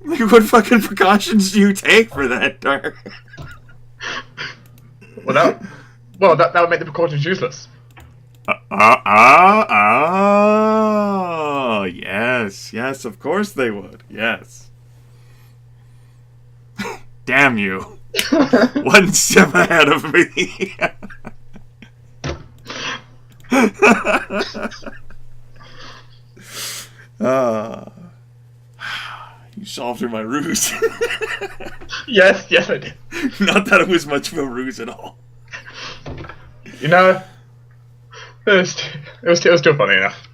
Like, what fucking precautions do you take for that, Dark? Well, that would make the precautions useless. Yes, of course they would. Yes. Damn you. One step ahead of me. You solved my ruse. Yes, I did. Not that it was much of a ruse at all. You know, it was still funny enough.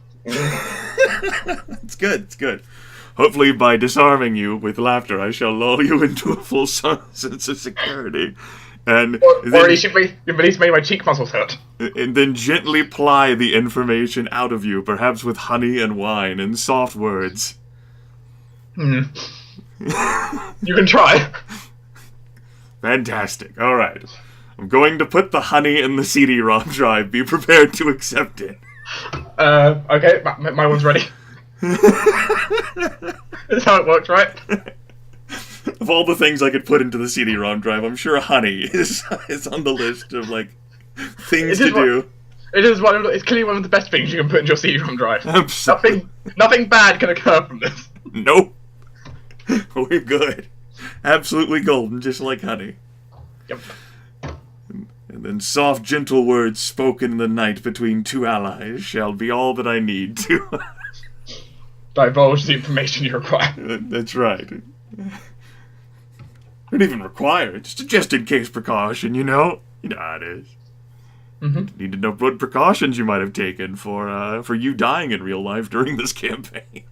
It's good. Hopefully, by disarming you with laughter, I shall lull you into a full sense of security. And or you should at least make my cheek muscles hurt. And then gently ply the information out of you, perhaps with honey and wine and soft words. You can try. Fantastic. All right. I'm going to put the honey in the CD-ROM drive. Be prepared to accept it. Okay, my one's ready. That's how it works, right? Of all the things I could put into the CD-ROM drive, I'm sure honey is on the list of, like, things to do. It's clearly one of the best things you can put into your CD-ROM drive. Nothing bad can occur from this. Nope. We're good. Absolutely golden, just like honey. Yep. And then soft, gentle words spoken in the night between two allies shall be all that I need to divulge the information you require. That's right. Don't even require it. Just a just-in-case precaution, you know? You know how it is. Mm-hmm. Need to know what precautions you might have taken for you dying in real life during this campaign.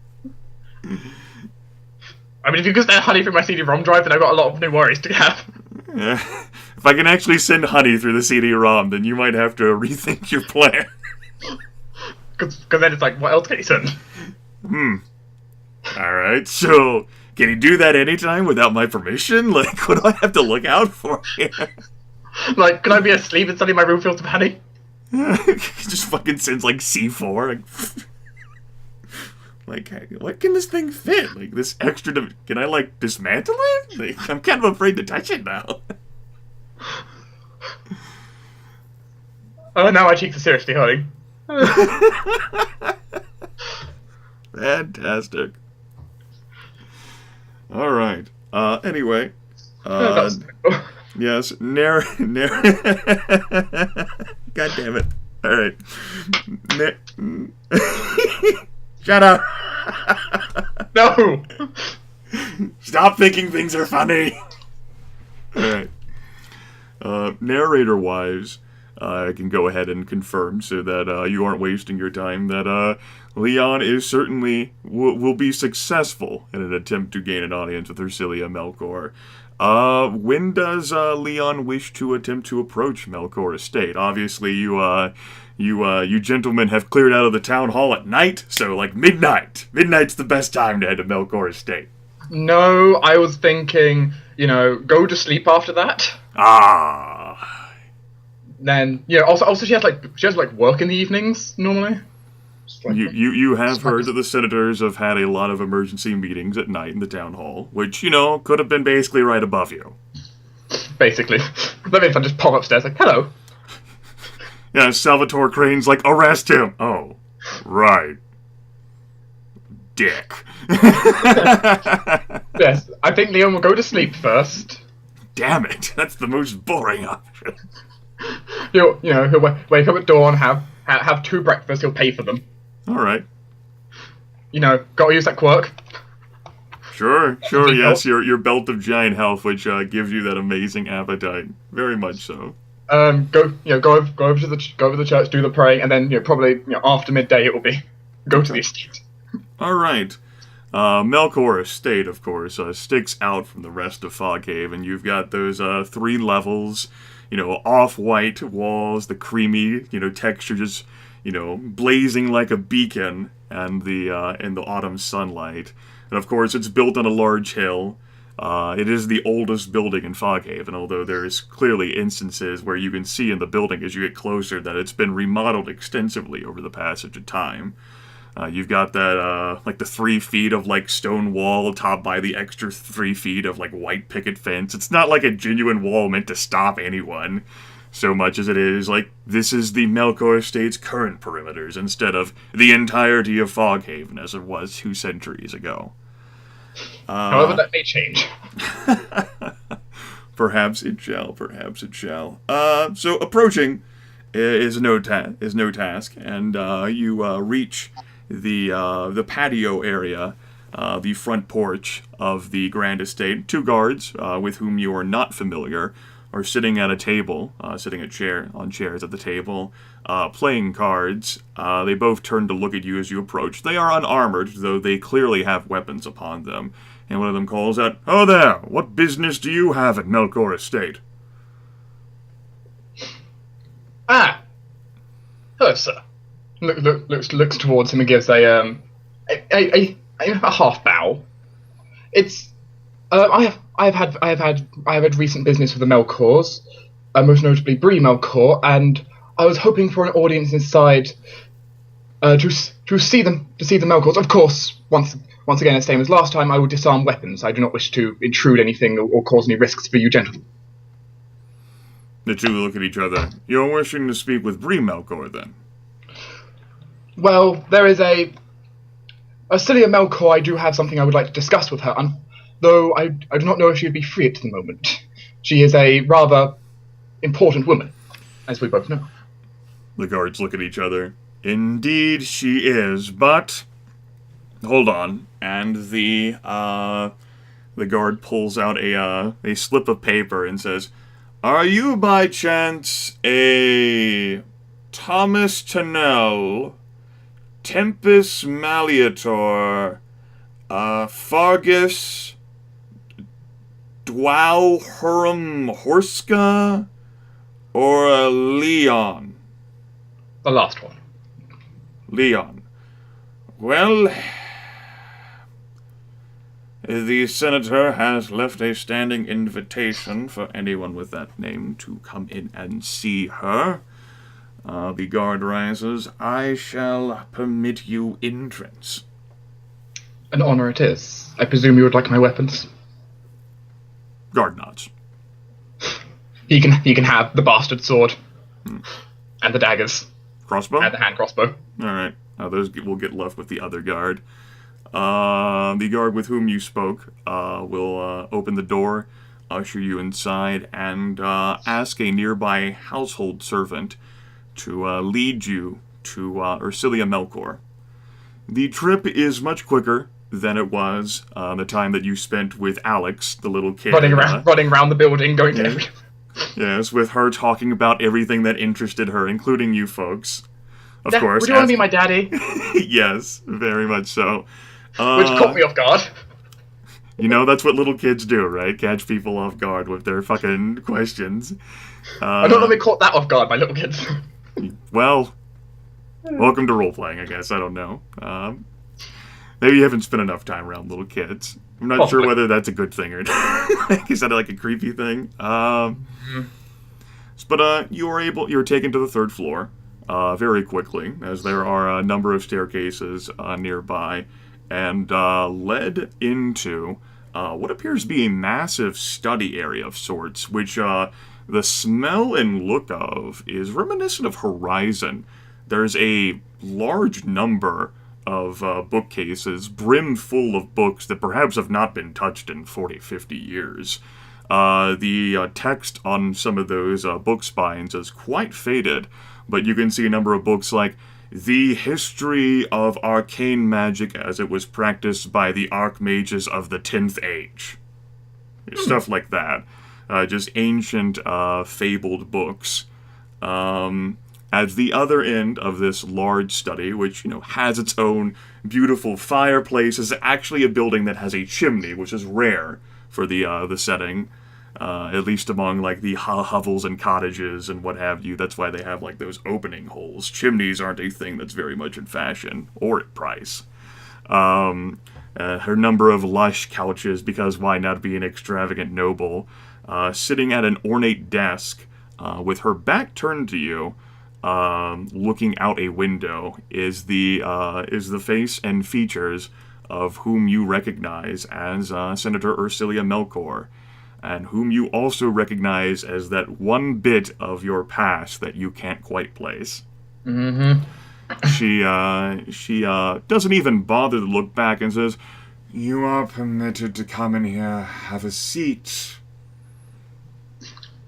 I mean, if you get that honey through my CD-ROM drive, then I've got a lot of new worries to have. Yeah. If I can actually send honey through the CD-ROM, then you might have to rethink your plan. Because then it's like, what else can he send? Alright, so can he do that anytime without my permission? Like, what do I have to look out for here? Like, can I be asleep and suddenly my room fills with honey? He just fucking sends, like, C4. Like, what can this thing fit? Like, this extra... Can I, like, dismantle it? Like, I'm kind of afraid to touch it now. Oh, now my cheeks are seriously hurting. Fantastic. Alright. Anyway. Yes, God damn it. Alright. Shut up! No! Stop thinking things are funny! Alright. Narrator-wise, I can go ahead and confirm so that you aren't wasting your time that Leon is certainly will be successful in an attempt to gain an audience with Ersilia Melchor. When does Leon wish to attempt to approach Melchor Estate? Obviously, you gentlemen have cleared out of the town hall at night, so like midnight. Midnight's the best time to head to Melchor Estate. No, I was thinking, go to sleep after that. Then, also she has work in the evenings normally. You have heard that the senators have had a lot of emergency meetings at night in the town hall, which, could have been basically right above you. Basically. That means I just pop upstairs like, hello. Yeah, Salvatore Crane's like, arrest him! Oh, right. Dick. Yes, I think Leon will go to sleep first. Damn it, that's the most boring option. He'll wake up at dawn, have 2 breakfasts, he'll pay for them. Alright. Gotta use that quirk. Sure, yes, your belt of giant health, which gives you that amazing appetite. Very much so. Go over to the church, do the praying, and then probably after midday it will be go to the estate. All right. Melchor Estate, of course, sticks out from the rest of Foghaven, and you've got those 3 levels, off-white walls, the creamy, textures, blazing like a beacon, and in the autumn sunlight. And of course, it's built on a large hill. It is the oldest building in Foghaven, although there's clearly instances where you can see in the building as you get closer that it's been remodeled extensively over the passage of time. You've got that, like the 3 feet of like stone wall topped by the extra 3 feet of like white picket fence. It's not like a genuine wall meant to stop anyone so much as it is like this is the Melchor Estate's current perimeters instead of the entirety of Foghaven as it was 2 centuries ago. However, that may change. Perhaps it shall. Perhaps it shall. So approaching is no task, and you reach the patio area, the front porch of the Grand Estate. 2 guards with whom you are not familiar are sitting at a table, sitting on chairs at the table, playing cards. They both turn to look at you as you approach. They are unarmored, though they clearly have weapons upon them. And one of them calls out, "Oh there, what business do you have at Melchor Estate?" Ah, hello, sir. Looks towards him and gives a half bow. It's I have had recent business with the Melchors, most notably Bree Melchor, and I was hoping for an audience inside to see the Melchors. Of course, once again, as same as last time, I will disarm weapons. I do not wish to intrude anything or cause any risks for you gentlemen. The 2 look at each other. "You're wishing to speak with Bree Melchor, then?" Well, there is Ersilia Melchor. I do have something I would like to discuss with her, though I do not know if she would be free at the moment. She is a rather important woman, as we both know. The guards look at each other. "Indeed she is, but..." "Hold on." And the guard pulls out a slip of paper and says, "Are you by chance a Thomas Tennell, Tempus Maliator, Fargus Dwauhurum Horska, or a Leon?" The last one. "Leon. Well, the senator has left a standing invitation for anyone with that name to come in and see her." The guard rises. "I shall permit you entrance." An honor it is. I presume you would like my weapons? Guard nods. He can have the bastard sword. And the daggers. Crossbow? And the hand crossbow. Alright. Those will get left with the other guard. The guard with whom you spoke will open the door, usher you inside, and ask a nearby household servant to lead you to Ersilia Melchor. The trip is much quicker than it was the time that you spent with Alex, the little kid. Running around the building, going to every... Yes, with her talking about everything that interested her, including you folks. Of course. Would you want to be my daddy? Yes, very much so. Which caught me off guard. You know, that's what little kids do, right? Catch people off guard with their fucking questions. I don't know if they caught that off guard, my little kids. Well, welcome to role-playing, I guess. I don't know. Maybe you haven't spent enough time around little kids. I'm not sure whether that's a good thing or not. Is that like a creepy thing? But you're taken to the 3rd floor very quickly, as there are a number of staircases nearby, and led into what appears to be a massive study area of sorts, which the smell and look of is reminiscent of Horizon. There's a large number of bookcases brim full of books that perhaps have not been touched in 40, 50 years. The text on some of those book spines is quite faded, but you can see a number of books like The History of Arcane Magic as it was practiced by the Archmages of the 10th Age. Stuff like that. Just ancient, fabled books. At the other end of this large study, which, has its own beautiful fireplace, is actually a building that has a chimney, which is rare for the setting. At least among, the hovels and cottages and what have you. That's why they have, those opening holes. Chimneys aren't a thing that's very much in fashion, or at price. Her number of lush couches, because why not be an extravagant noble, sitting at an ornate desk, with her back turned to you, looking out a window, is the face and features of whom you recognize as Senator Ersilia Melchor, and whom you also recognize as that one bit of your past that you can't quite place. Mm-hmm. She doesn't even bother to look back and says, "You are permitted to come in here, have a seat."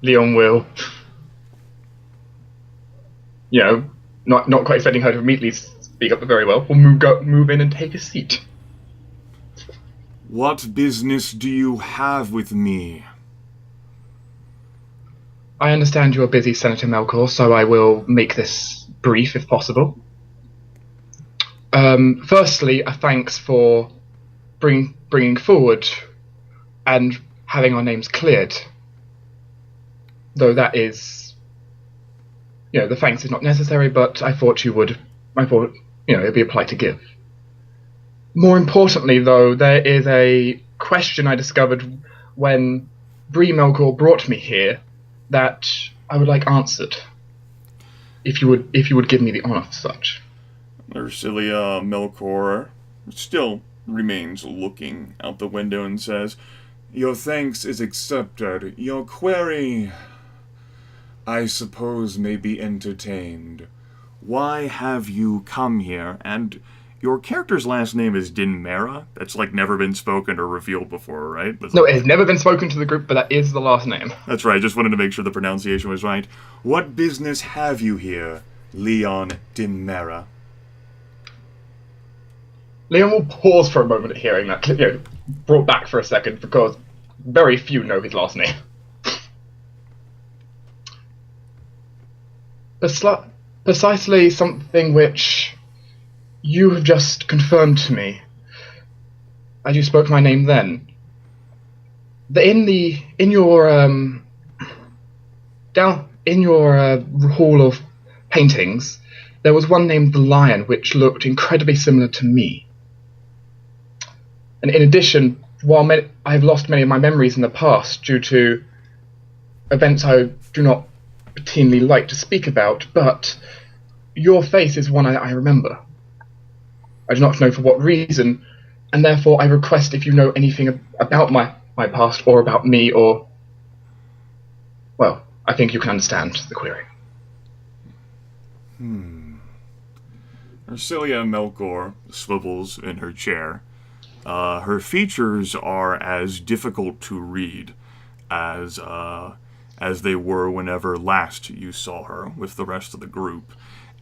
Leon will, not quite expecting her to immediately speak up very well, will move in and take a seat. "What business do you have with me?" I understand you are busy, Senator Melchor, so I will make this brief if possible. Firstly, a thanks for bringing forward and having our names cleared. Though that is, the thanks is not necessary, but I thought it'd be a polite to give. More importantly, though, there is a question I discovered when Bree Melchor brought me here that I would like answered. If you would give me the honor for such. Ersilia Melchor still remains looking out the window and says, "Your thanks is accepted. Your query, I suppose, may be entertained. Why have you come here? And your character's last name is Demnera? That's never been spoken or revealed before, right? No, it has never been spoken to the group, but that is the last name. That's right, just wanted to make sure the pronunciation was right. What business have you here, Leon Demnera?" Leon will pause for a moment at hearing that, brought back for a second, because very few know his last name. Precisely something which you have just confirmed to me, as you spoke my name then. In your hall of paintings, there was one named the Lion, which looked incredibly similar to me. And in addition, while I have lost many of my memories in the past due to events I do not particularly like to speak about, but your face is one I remember. I do not know for what reason, and therefore I request if you know anything about my past or about me, or... Well, I think you can understand the query. Ersilia Melchor swivels in her chair. Her features are as difficult to read as they were whenever last you saw her with the rest of the group.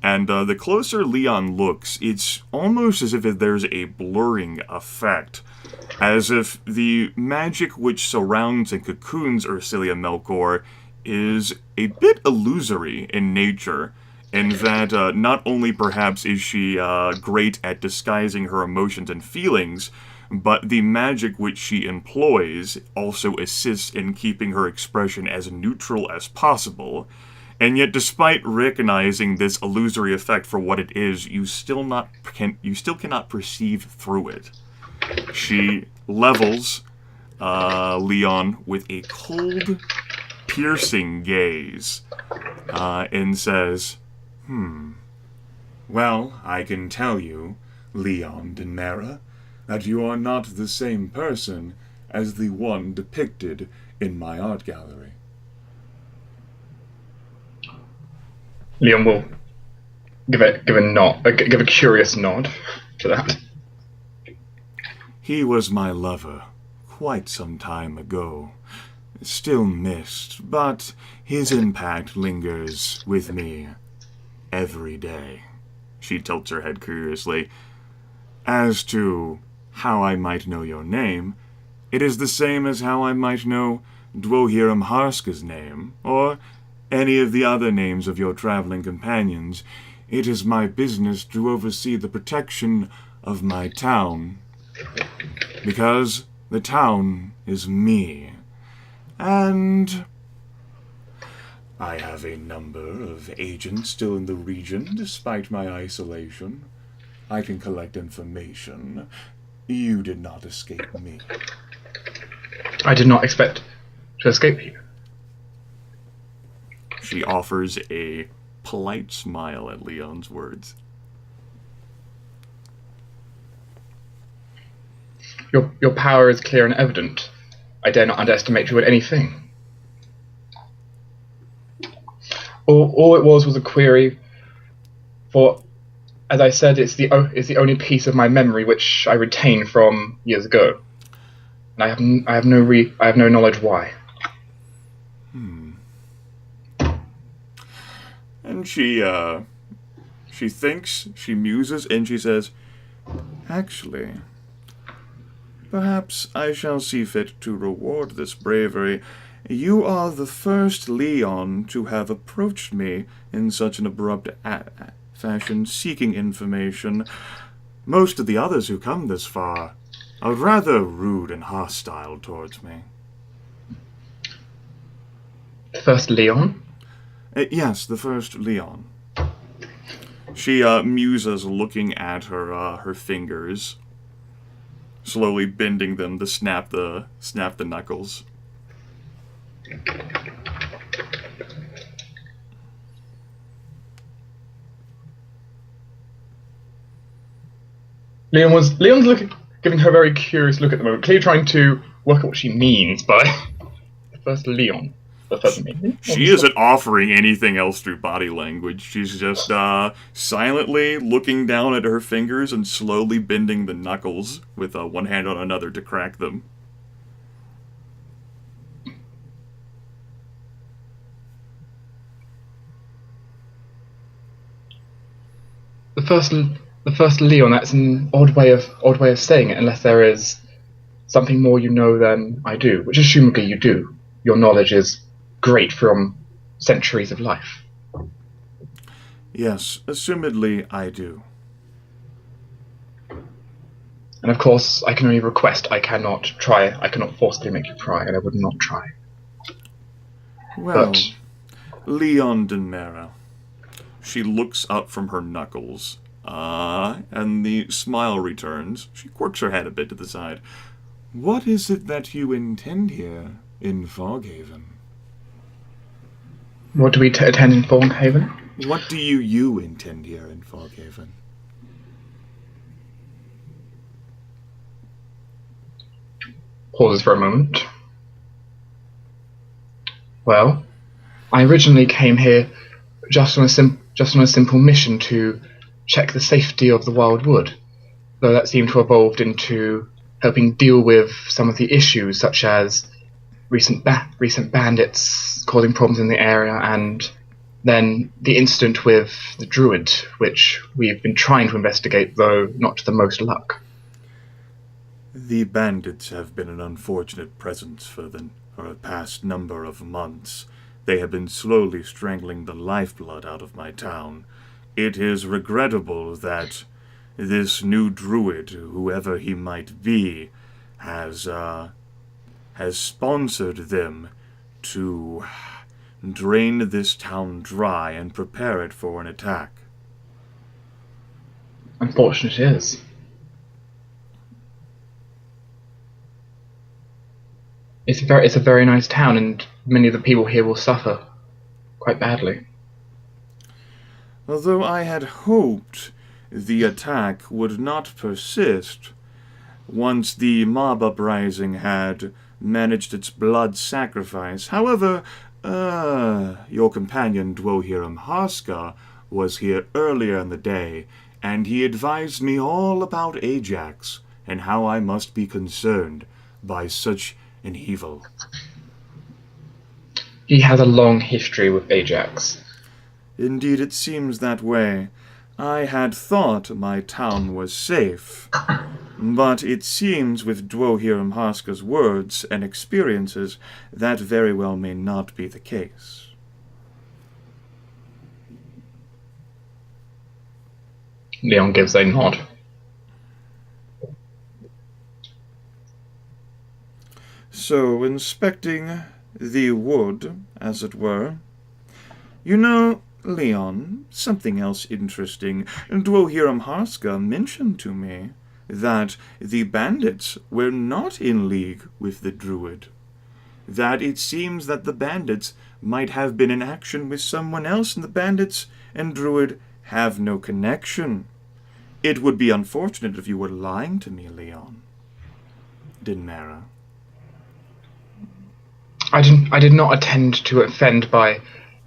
And the closer Leon looks, it's almost as if there's a blurring effect, as if the magic which surrounds and cocoons Ersilia Melchor is a bit illusory in nature, in that not only perhaps is she great at disguising her emotions and feelings, but the magic which she employs also assists in keeping her expression as neutral as possible. And yet, despite recognizing this illusory effect for what it is, you still cannot perceive through it. She levels Leon with a cold, piercing gaze, and says, "Well, I can tell you, Leon Demnera, that you are not the same person as the one depicted in my art gallery." Leon will give a curious nod to that. "He was my lover quite some time ago. Still missed, but his impact lingers with me every day." She tilts her head curiously. "As to how I might know your name, it is the same as how I might know Dwohiram Harska's name, or any of the other names of your traveling companions. It is my business to oversee the protection of my town, because the town is me. And I have a number of agents still in the region, despite my isolation. I can collect information. You did not escape me." I did not expect to escape you. She offers a polite smile at Leon's words. Your power is clear and evident. I dare not underestimate you in anything. All it was a query, for, as I said, it's the only piece of my memory which I retain from years ago, and I have no knowledge why. And she thinks, she muses, and she says, "Actually, perhaps I shall see fit to reward this bravery. You are the first Leon to have approached me in such an abrupt fashion, seeking information. Most of the others who come this far are rather rude and hostile towards me." The first Leon? Yes, the first Leon. She muses, looking at her fingers, slowly bending them to snap the knuckles. Leon's giving her a very curious look at the moment, clearly trying to work out what she means by the first Leon. She isn't offering anything else through body language. She's just silently looking down at her fingers and slowly bending the knuckles with one hand on another to crack them. The first Leon. That's an odd way of saying it, unless there is something more you know than I do, which assumably you do. Your knowledge is great from centuries of life. Yes, assumedly I do. And of course, I can only request. I cannot forcibly make you try, and I would not try. Well, Leon Demnera. She looks up from her knuckles, and the smile returns. She quirks her head a bit to the side. What is it that you intend here in Foghaven? What do we attend in Foghaven? What do you intend here in Foghaven? Pauses for a moment. Well, I originally came here just on a simple mission to check the safety of the Wild Wood, though that seemed to have evolved into helping deal with some of the issues, such as recent bandits causing problems in the area, and then the incident with the druid, which we've been trying to investigate, though not to the most luck. The bandits have been an unfortunate presence for a past number of months. They have been slowly strangling the lifeblood out of my town. It is regrettable that this new druid, whoever he might be, has sponsored them to drain this town dry and prepare it for an attack. Unfortunate it is. It's a very nice town, and many of the people here will suffer quite badly. Although I had hoped the attack would not persist once the mob uprising had managed its blood sacrifice. However, your companion Dwohiram Harska was here earlier in the day, and he advised me all about Ajax and how I must be concerned by such an evil. He has a long history with Ajax. Indeed, it seems that way. I had thought my town was safe, but it seems with Dwohiram Harska's words and experiences, that very well may not be the case. Leon gives a nod. So, inspecting the wood, as it were, you know, Leon, something else interesting. Dwohiram Harska mentioned to me that the bandits were not in league with the druid. that it seems that the bandits might have been in action with someone else, and the bandits and Druid have no connection. It would be unfortunate if you were lying to me, Leon. Demnera. I did not intend to offend by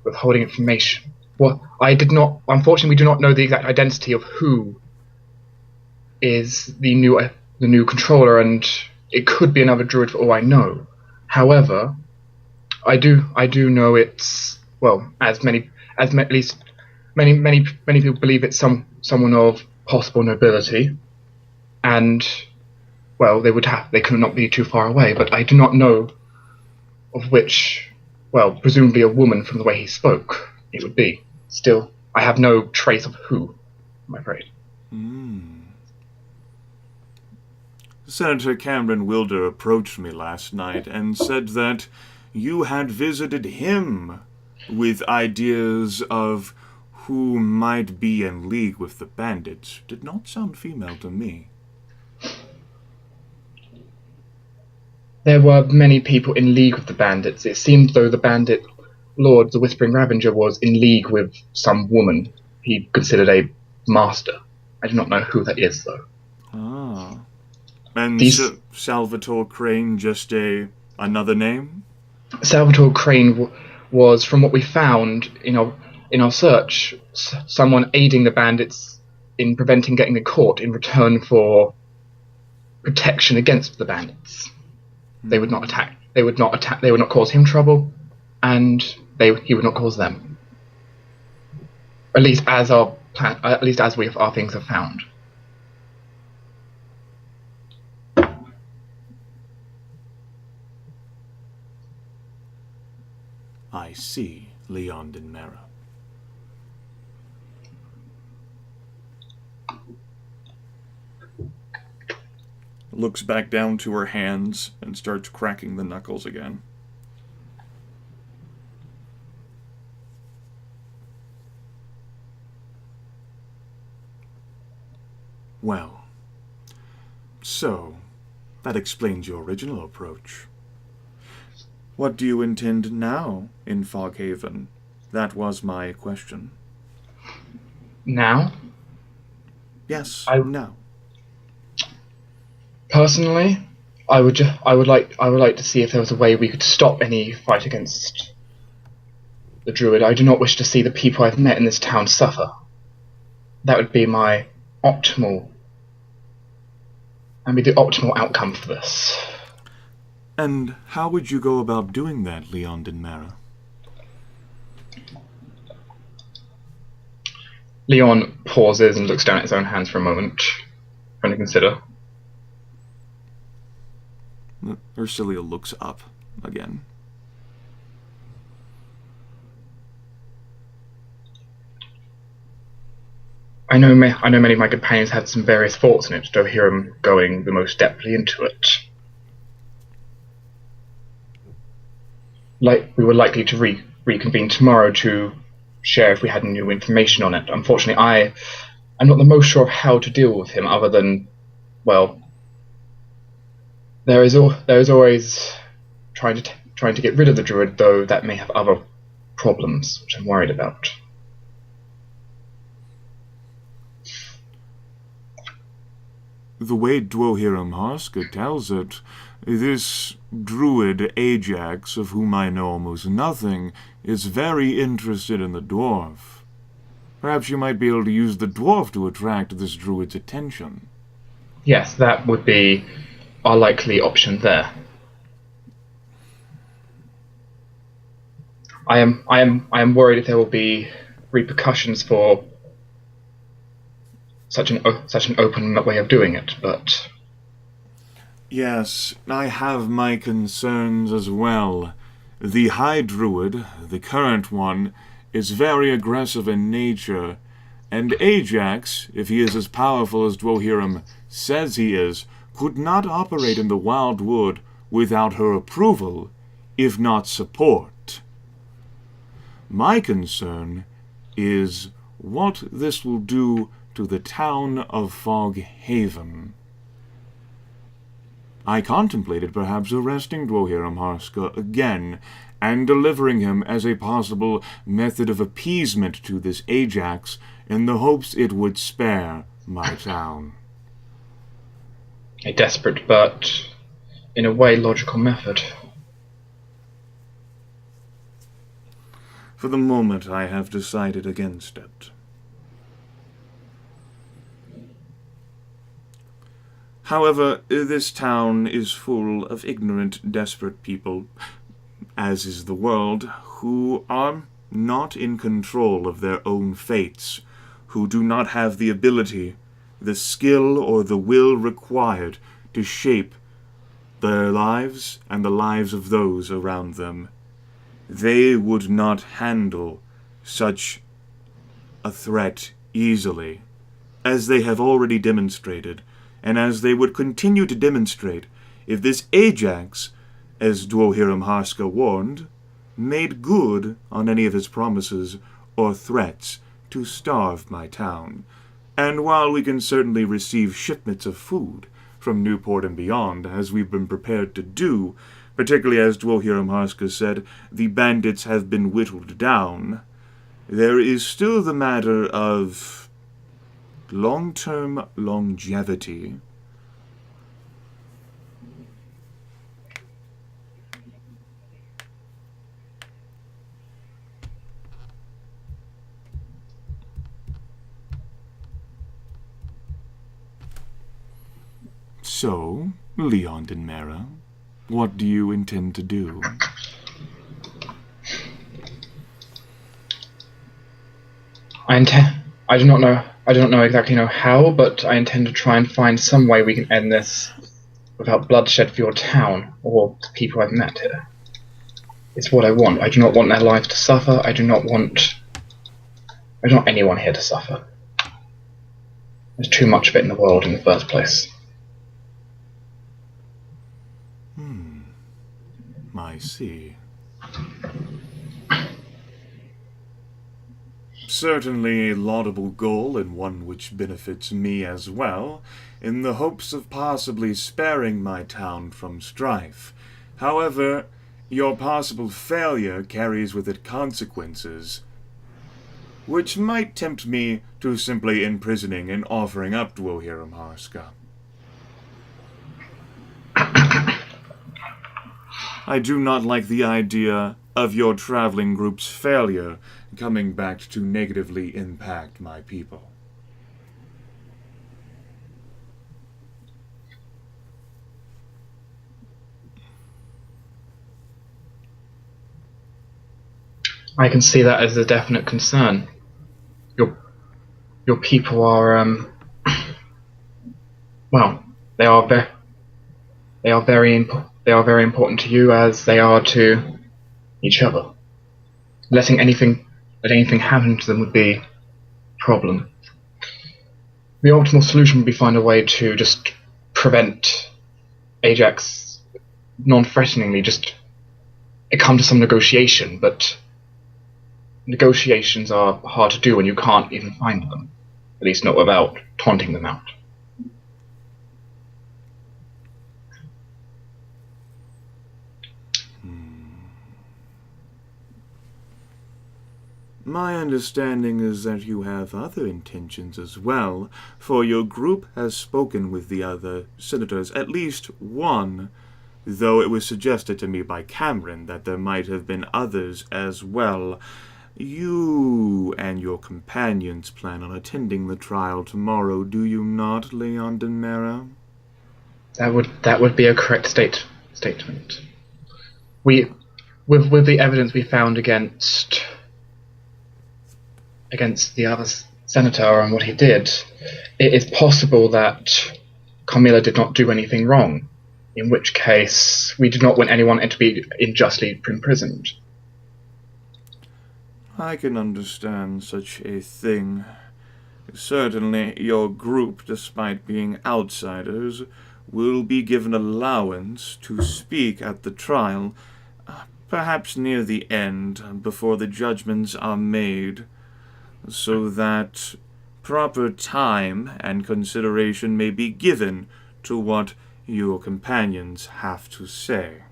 withholding information. Well, I did not. Unfortunately, we do not know the exact identity of who is the new controller, and it could be another druid for all I know. However, I do know it's, well, at least many people believe it's someone of possible nobility, and well, they could not be too far away. But I do not know of which, well, presumably a woman from the way he spoke it would be. Still, I have no trace of who, I'm afraid. Senator Cameron Wilder approached me last night and said that you had visited him with ideas of who might be in league with the bandits. Did not sound female to me. There were many people in league with the bandits. It seemed though the bandit lord, the Whispering Ravager, was in league with some woman he considered a master. I do not know who that is, though. Ah. And Salvatore Crane just another name? Salvatore Crane was, from what we found in our search, someone aiding the bandits in preventing getting the court in return for protection against the bandits. They would not attack. They would not cause him trouble, and he would not cause them. At least as our things have found. I see, Leon Demnera. Looks back down to her hands and starts cracking the knuckles again. Well, so that explains your original approach. What do you intend now in Foghaven? That was my question. Now? Yes, now. Personally, I would like to see if there was a way we could stop any fight against the druid. I do not wish to see the people I've met in this town suffer. That would be the optimal outcome for this. And how would you go about doing that, Leon Demnera? Leon pauses and looks down at his own hands for a moment, trying to consider. Ersilia looks up again. I know many of my companions had some various thoughts on it, don't hear them going the most depthly into it. We were likely to reconvene tomorrow to share if we had new information on it. Unfortunately, I'm not the most sure of how to deal with him, other than, well, there is always trying to get rid of the druid, though that may have other problems, which I'm worried about. The way Dwohiram Harska tells it, this druid Ajax, of whom I know almost nothing, is very interested in the dwarf. Perhaps you might be able to use the dwarf to attract this druid's attention. Yes, that would be our likely option there. I am worried if there will be repercussions for such an open way of doing it, but... Yes, I have my concerns as well. The High Druid, the current one, is very aggressive in nature, and Ajax, if he is as powerful as Dwohiram says he is, could not operate in the Wildwood without her approval, if not support. My concern is what this will do to the town of Foghaven. I contemplated perhaps arresting Dwohiram Harska again, and delivering him as a possible method of appeasement to this Ajax, in the hopes it would spare my town. A desperate but, in a way, logical method. For the moment, I have decided against it. However, this town is full of ignorant, desperate people, as is the world, who are not in control of their own fates, who do not have the ability, the skill, or the will required to shape their lives and the lives of those around them. They would not handle such a threat easily, as they have already demonstrated, and as they would continue to demonstrate if this Ajax, as Dwohiram Harska warned, made good on any of his promises or threats to starve my town. And while we can certainly receive shipments of food from Newport and beyond, as we've been prepared to do, particularly as Dwohiram Harska said, the bandits have been whittled down, there is still the matter of long-term longevity. So, Leon Demnera, what do you intend to do? I do not know exactly how, but I intend to try and find some way we can end this without bloodshed for your town, or the people I've met here. It's what I want. I do not want their lives to suffer. I do not want anyone here to suffer. There's too much of it in the world in the first place. I see. Certainly a laudable goal, and one which benefits me as well, in the hopes of possibly sparing my town from strife. However, your possible failure carries with it consequences, which might tempt me to simply imprisoning and offering up Dwohiram Harska. I do not like the idea of your traveling group's failure coming back to negatively impact my people. I can see that as a definite concern. Your people are well, they are very important to you as they are to each other. Letting anything happen to them would be a problem. The optimal solution would be find a way to just prevent Ajax non-threateningly just come to some negotiation, but negotiations are hard to do when you can't even find them. At least not without taunting them out. My understanding is that you have other intentions as well, for your group has spoken with the other senators, at least one, though it was suggested to me by Cameron that there might have been others as well. You and your companions plan on attending the trial tomorrow, do you not, Leon Demnera? That would be a correct statement. With the evidence we found against the other senator and what he did, it is possible that Carmilla did not do anything wrong, in which case we did not want anyone to be unjustly imprisoned. I can understand such a thing. Certainly your group, despite being outsiders, will be given allowance to speak at the trial, perhaps near the end, before the judgments are made, so that proper time and consideration may be given to what your companions have to say.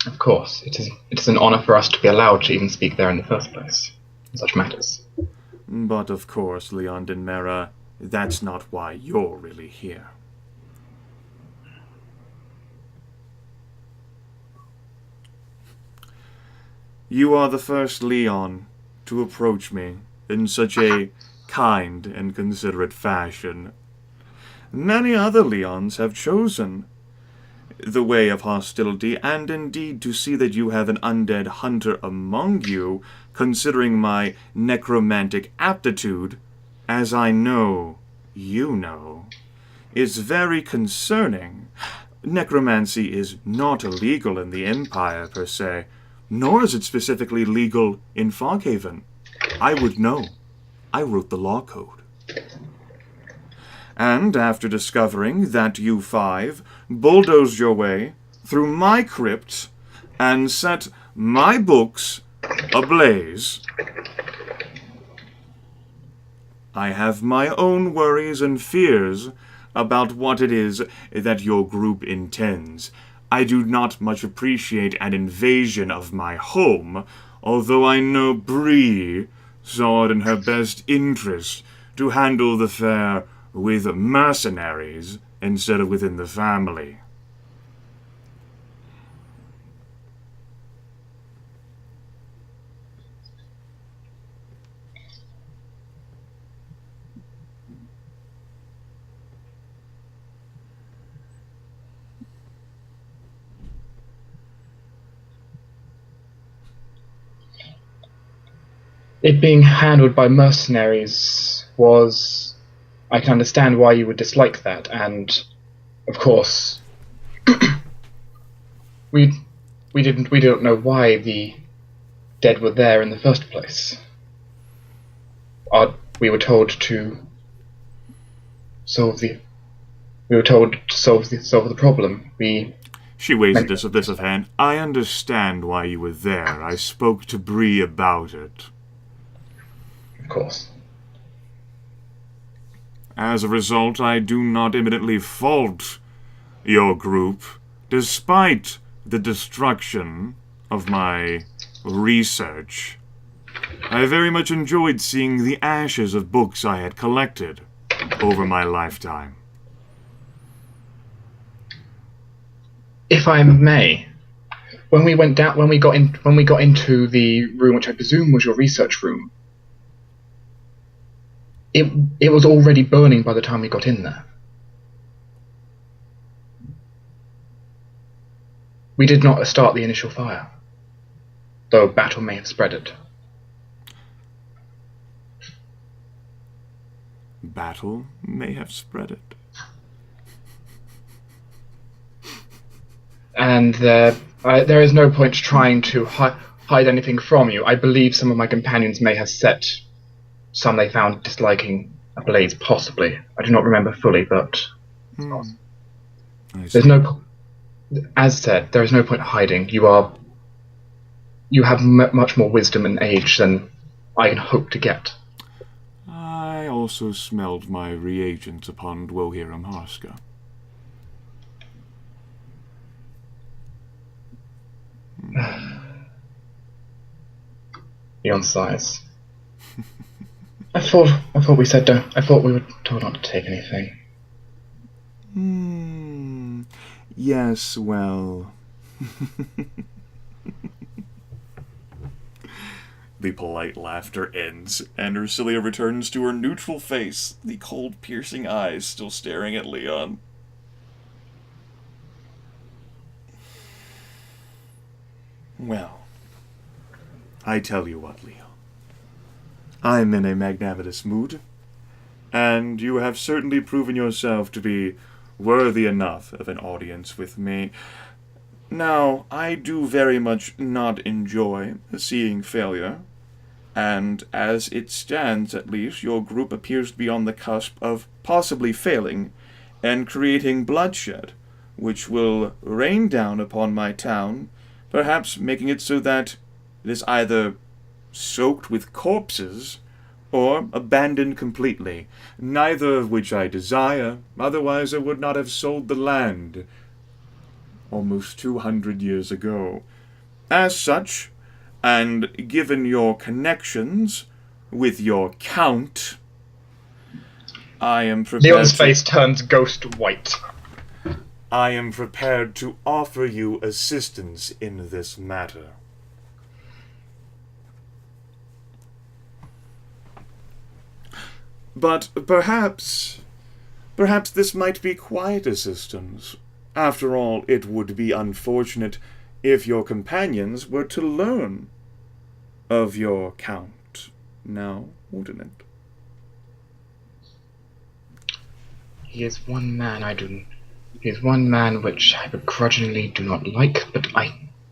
Of course, it is an honor for us to be allowed to even speak there in the first place, in such matters. But of course, Leon Demnera, that's not why you're really here. You are the first Leon to approach me in such a kind and considerate fashion. Many other Leons have chosen the way of hostility, and indeed to see that you have an undead hunter among you, considering my necromantic aptitude, as I know you know, is very concerning. Necromancy is not illegal in the Empire, per se, nor is it specifically legal in Foghaven. I would know. I wrote the law code. And after discovering that you five bulldozed your way through my crypt and set my books ablaze, I have my own worries and fears about what it is that your group intends. I do not much appreciate an invasion of my home, although I know Bree saw it in her best interest to handle the affair with mercenaries instead of within the family. It being handled by mercenaries was... I can understand why you would dislike that, and, of course, we don't know why the dead were there in the first place. We were told to solve the problem. She waves a dismissive hand. I understand why you were there. I spoke to Bree about it. Of course. As a result, I do not imminently fault your group, despite the destruction of my research. I very much enjoyed seeing the ashes of books I had collected over my lifetime. If I may, when we got into the room, which I presume was your research room, it was already burning by the time we got in there. We did not start the initial fire, though battle may have spread it. Battle may have spread it. And there is no point trying to hide anything from you. I believe some of my companions may have set some they found disliking ablaze, possibly. I do not remember fully, but there's no. As said, there is no point hiding. You have much more wisdom and age than I can hope to get. I also smelled my reagents upon Dwohiram Harska. Beyond size. I thought we said don't. I thought we were told not to take anything. Yes, well. The polite laughter ends, and Ersilia returns to her neutral face, the cold, piercing eyes still staring at Leon. Well, I tell you what, Leon. I'm in a magnanimous mood, and you have certainly proven yourself to be worthy enough of an audience with me. Now, I do very much not enjoy seeing failure, and as it stands, at least, your group appears to be on the cusp of possibly failing and creating bloodshed, which will rain down upon my town, perhaps making it so that it is either soaked with corpses or abandoned completely, neither of which I desire, otherwise I would not have sold the land almost 200 years ago. As such, and given your connections with your count, I am Leon's prepared face turns ghost white. I am prepared to offer you assistance in this matter. But perhaps this might be quiet assistance. After all, it would be unfortunate if your companions were to learn of your count now, wouldn't it? He is one man He is one man which I begrudgingly do not like, but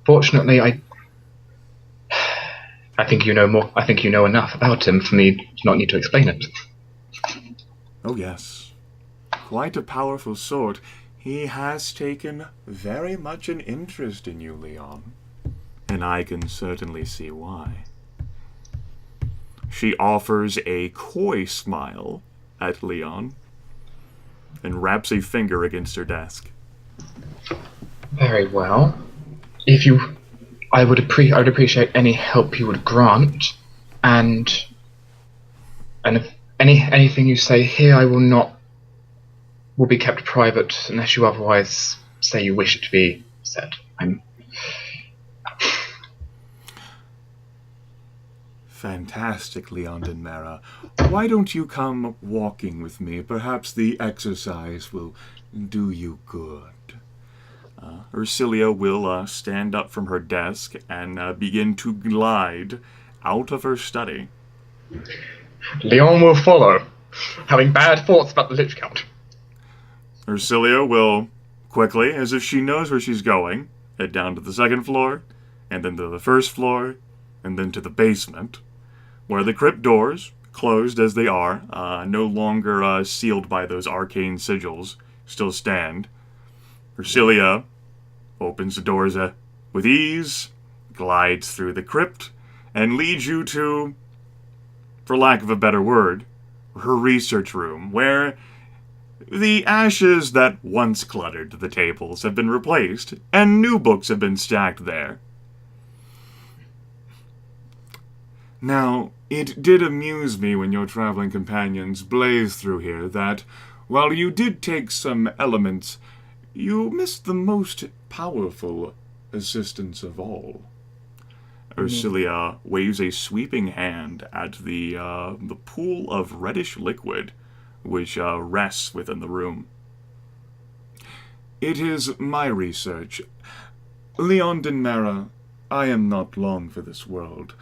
fortunately, I think you know more. I think you know enough about him for me to not need to explain it. Oh yes, quite a powerful sort. He has taken very much an interest in you, Leon, and I can certainly see why. She offers a coy smile at Leon and wraps a finger against her desk. Very well. I would appreciate any help you would grant, and if anything you say here, will be kept private unless you otherwise say you wish it to be said. Fantastic, Leon Demnera. Why don't you come walking with me? Perhaps the exercise will do you good. Ersilia will stand up from her desk and begin to glide out of her study. Leon will follow, having bad thoughts about the Lich Count. Ersilia will quickly, as if she knows where she's going, head down to the second floor, and then to the first floor, and then to the basement, where the crypt doors, closed as they are, no longer sealed by those arcane sigils, still stand. Ersilia opens the doors with ease, glides through the crypt, and leads you to, for lack of a better word, her research room, where the ashes that once cluttered the tables have been replaced, and new books have been stacked there. Now, it did amuse me when your traveling companions blazed through here that, while you did take some elements, you missed the most powerful assistance of all. Ersilia waves a sweeping hand at the pool of reddish liquid which rests within the room. It is my research. Leon Demnera, I am not long for this world.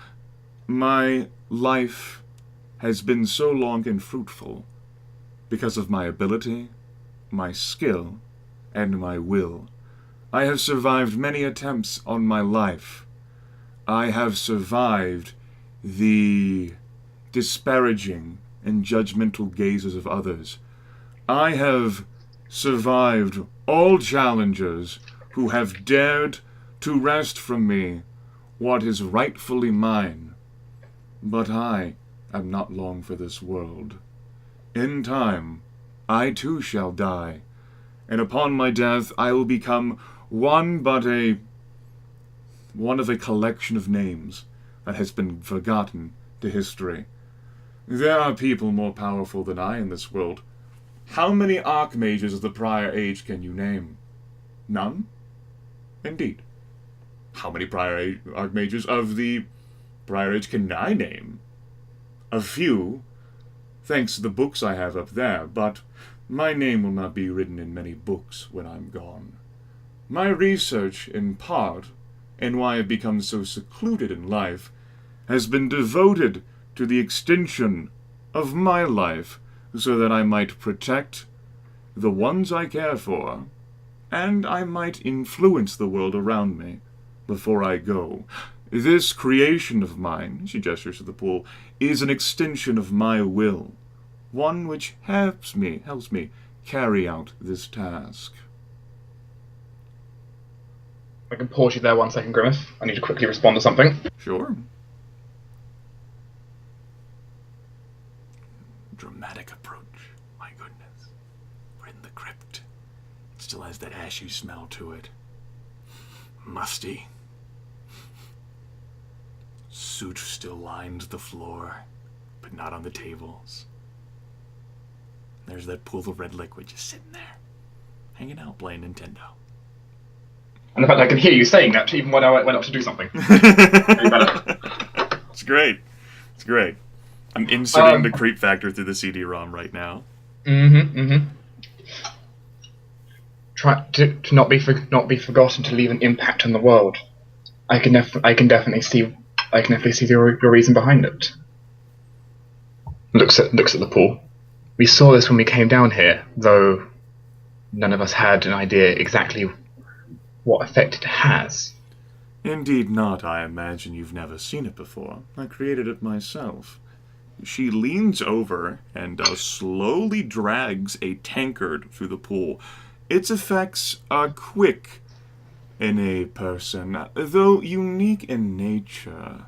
My life has been so long and fruitful because of my ability, my skill, and my will. I have survived many attempts on my life. I have survived the disparaging and judgmental gazes of others. I have survived all challengers who have dared to wrest from me what is rightfully mine. But I am not long for this world. In time, I too shall die, and upon my death I will become one of a collection of names that has been forgotten to history. There are people more powerful than I in this world. How many archmages of the prior age can you name? None? Indeed. How many prior archmages of the prior age can I name? A few, thanks to the books I have up there, but my name will not be written in many books when I'm gone. My research, in part, and why I've become so secluded in life, has been devoted to the extension of my life so that I might protect the ones I care for, and I might influence the world around me before I go. This creation of mine, she gestures to the pool, is an extension of my will, one which helps me carry out this task. I can pause you there 1 second, Grimith. I need to quickly respond to something. Sure. dramatic approach. My goodness. We're in the crypt. It still has that ashy smell to it. Musty. Soot still lines the floor, but not on the tables. There's that pool of red liquid just sitting there, hanging out playing Nintendo. And the fact I can hear you saying that even when I went up to do something. Better. It's great. It's great. I'm inserting the creep factor through the CD-ROM right now. Try to not be forgotten, to leave an impact on the world. I can definitely see your reason behind it. Looks at the pool. We saw this when we came down here, though none of us had an idea exactly what effect it has. Indeed not. I imagine you've never seen it before. I created it myself. She leans over and slowly drags a tankard through the pool. Its effects are quick in a person, though unique in nature.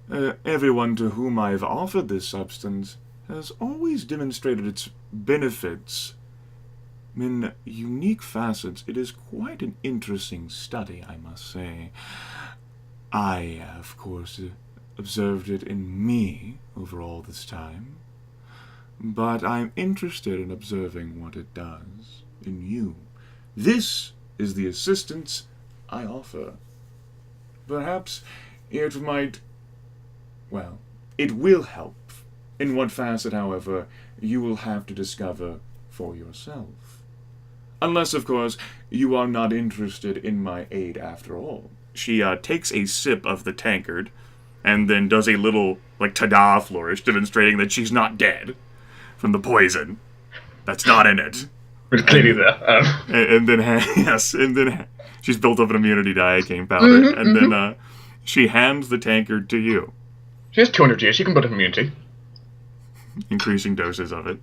Everyone to whom I've offered this substance has always demonstrated its benefits in unique facets. It is quite an interesting study, I must say. I, of course, observed it in me over all this time, but I'm interested in observing what it does in you. This is the assistance I offer. Perhaps it might, well, it will help. In what facet, however, you will have to discover for yourself. Unless, of course, you are not interested in my aid after all. She takes a sip of the tankard, and then does a little, ta-da flourish, demonstrating that she's not dead from the poison that's not in it. It's clearly there. And then she's built up an immunity diacane powder, and then she hands the tankard to you. She has 200 years, she can build up immunity. Increasing doses of it.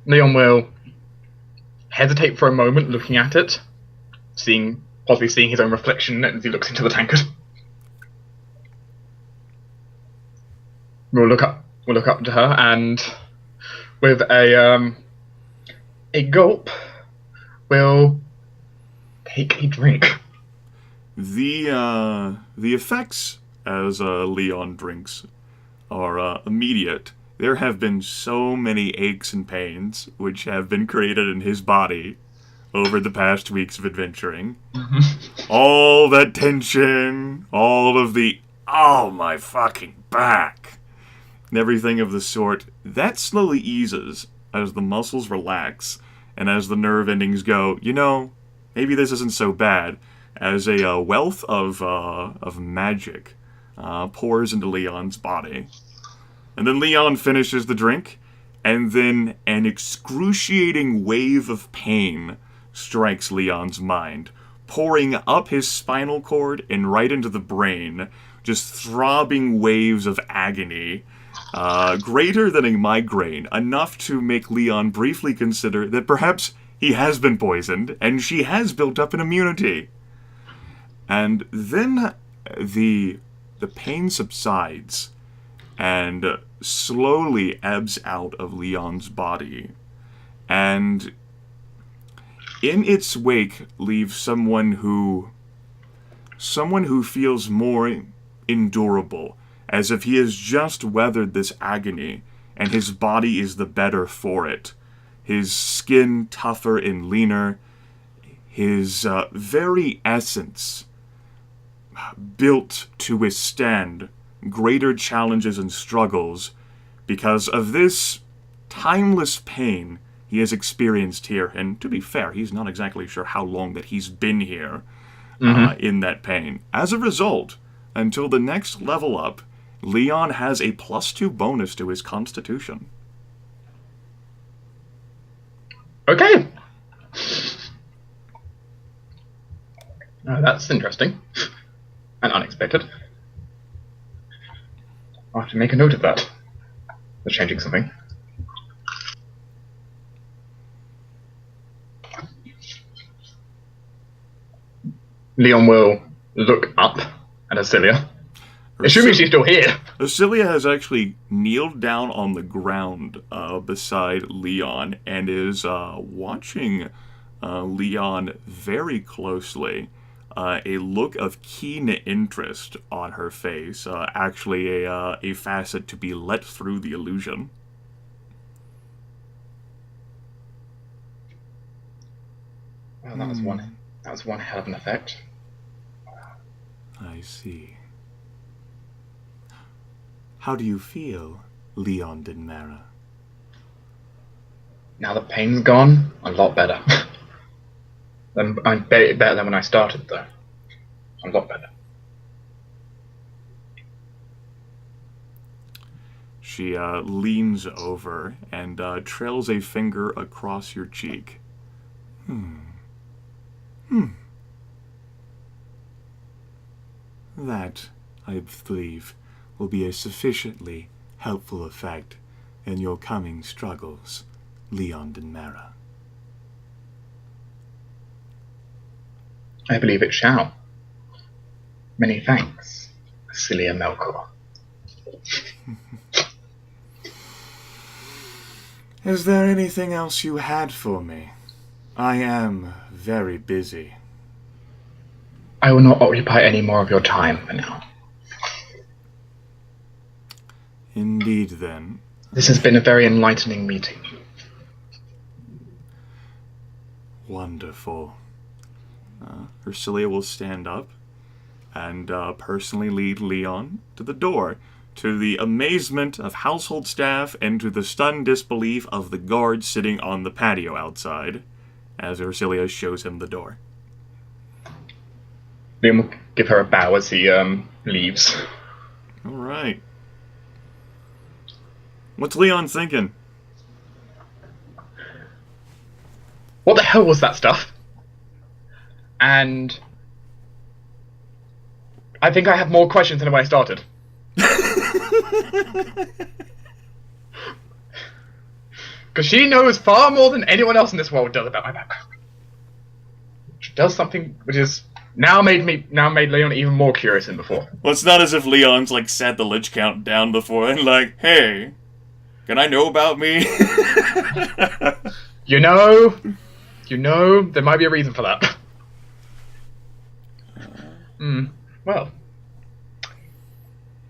Leon will hesitate for a moment, looking at it, possibly seeing his own reflection as he looks into the tankard. We'll look up to her, and with a gulp, we'll take a drink. The effects as Leon drinks are immediate. There have been so many aches and pains which have been created in his body over the past weeks of adventuring. All that tension, all of the, oh my fucking back, and everything of the sort, that slowly eases as the muscles relax and as the nerve endings go, maybe this isn't so bad, as a wealth of magic pours into Leon's body. And then Leon finishes the drink, and then an excruciating wave of pain strikes Leon's mind, pouring up his spinal cord and right into the brain, just throbbing waves of agony, greater than a migraine, enough to make Leon briefly consider that perhaps he has been poisoned, and she has built up an immunity. And then the pain subsides, and slowly ebbs out of Leon's body, and in its wake leaves someone who feels more endurable, as if he has just weathered this agony, and his body is the better for it. His skin tougher and leaner, his very essence built to withstand greater challenges and struggles because of this timeless pain he has experienced here. And to be fair, he's not exactly sure how long that he's been here in that pain. As a result, until the next level up, Leon has a +2 bonus to his constitution. Okay. That's interesting. And unexpected. I'll have to make a note of that. They're changing something. Leon will look up at Ersilia. Assuming she's still here. Ersilia has actually kneeled down on the ground beside Leon and is watching Leon very closely. A look of keen interest on her face, actually a facet to be let through the illusion. Well, that was one hell of an effect. I see. How do you feel, Leon Demnera? Now the pain's gone, a lot better. I'm better than when I started, though. A lot better. She leans over and trails a finger across your cheek. That, I believe, will be a sufficiently helpful effect in your coming struggles, Leon Demnera. I believe it shall. Many thanks, Ersilia Melchor. Is there anything else you had for me? I am very busy. I will not occupy any more of your time for now. Indeed, then. This has been a very enlightening meeting. Wonderful. Ersilia will stand up and personally lead Leon to the door, to the amazement of household staff and to the stunned disbelief of the guards sitting on the patio outside, as Ersilia shows him the door. Liam will give her a bow as he leaves. All right. What's Leon thinking? What the hell was that stuff? And I think I have more questions than when I started. Because she knows far more than anyone else in this world does about my background. She does something which is now made Leon even more curious than before. Well, it's not as if Leon's like sat the Lich Count down before and like, hey, can I know about me? You know, there might be a reason for that. Well,